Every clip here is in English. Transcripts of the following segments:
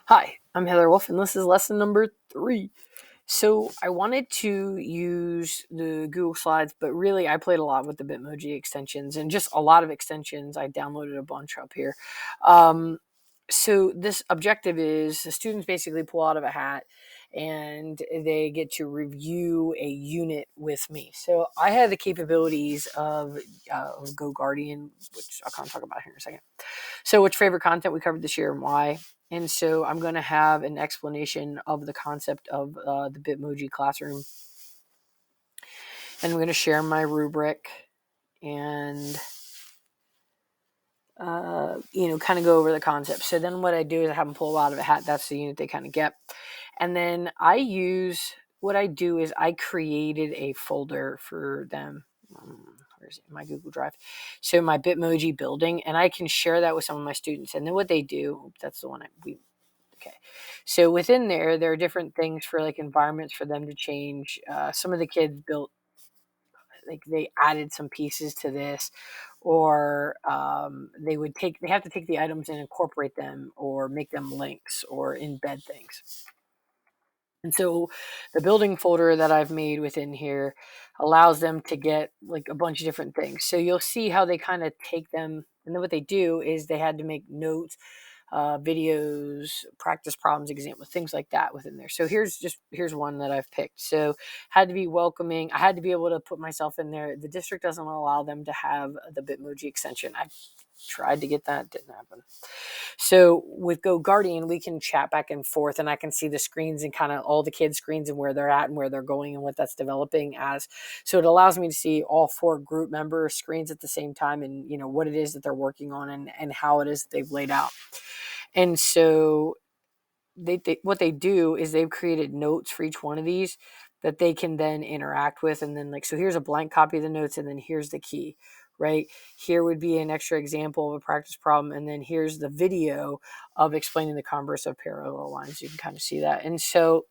Hi, I'm Heather Wolf, and this is lesson number 3. So I wanted to use the Google Slides, but really I played a lot with the Bitmoji extensions and just a lot of extensions. I downloaded a bunch up here. Um, so this objective is the students basically pull out of a hat and they get to review a unit with me. So I had the capabilities of Go Guardian, which I'll kind of talk about here in a second. So which favorite content we covered this year and why? And so I'm going to have an explanation of the concept of the Bitmoji classroom. And I'm going to share my rubric and, kind of go over the concept. So then what I do is I have them pull out of a hat. That's the unit they kind of get. And then what I do is I created a folder for them. Where's it? My Google Drive. So my Bitmoji building, and I can share that with some of my students. And then what they do, that's the one okay. So within there are different things for like environments for them to change. Some of the kids built, like they added some pieces to this, or they have to take the items and incorporate them or make them links or embed things. And so the building folder that I've made within here allows them to get like a bunch of different things. So you'll see how they kind of take them. And then what they do is they had to make notes, videos, practice problems, examples, things like that within there. So here's one that I've picked. So had to be welcoming. I had to be able to put myself in there. The district doesn't allow them to have the Bitmoji extension. I tried to get that, didn't happen. So with Go Guardian, we can chat back and forth, and I can see the screens and kind of all the kids' screens and where they're at and where they're going and what that's developing as. So it allows me to see all 4 group member screens at the same time, and what it is that they're working on and how it is that they've laid out. And so what they do is they've created notes for each one of these that they can then interact with. And then so here's a blank copy of the notes, and then here's the key, right? Here would be an extra example of a practice problem. And then here's the video of explaining the converse of parallel lines. You can kind of see that. And so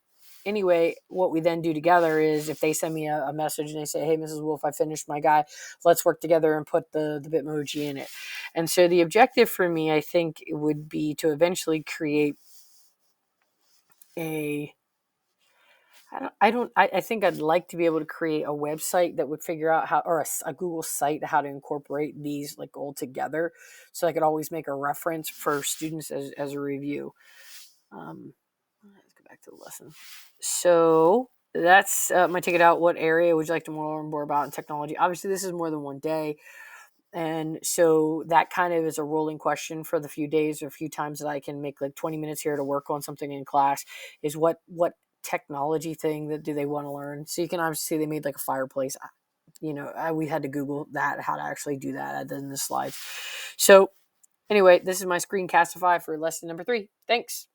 anyway, what we then do together is if they send me a message and they say, hey, Mrs. Wolf, I finished my guy, let's work together and put the Bitmoji in it. And so the objective for me, I think, would be to eventually create I think I'd like to be able to create a website that would figure out how, or a Google site, how to incorporate these like all together. So I could always make a reference for students as a review. Let's go back to the lesson. So that's my ticket out. What area would you like to learn more about in technology? Obviously, this is more than one day. And so that kind of is a rolling question for the few days or a few times that I can make like 20 minutes here to work on something in class is what technology thing that do they want to learn. So you can obviously see they made like a fireplace. We had to Google that, how to actually do that other than the slides. So anyway, this is my screencastify for lesson number 3. Thanks.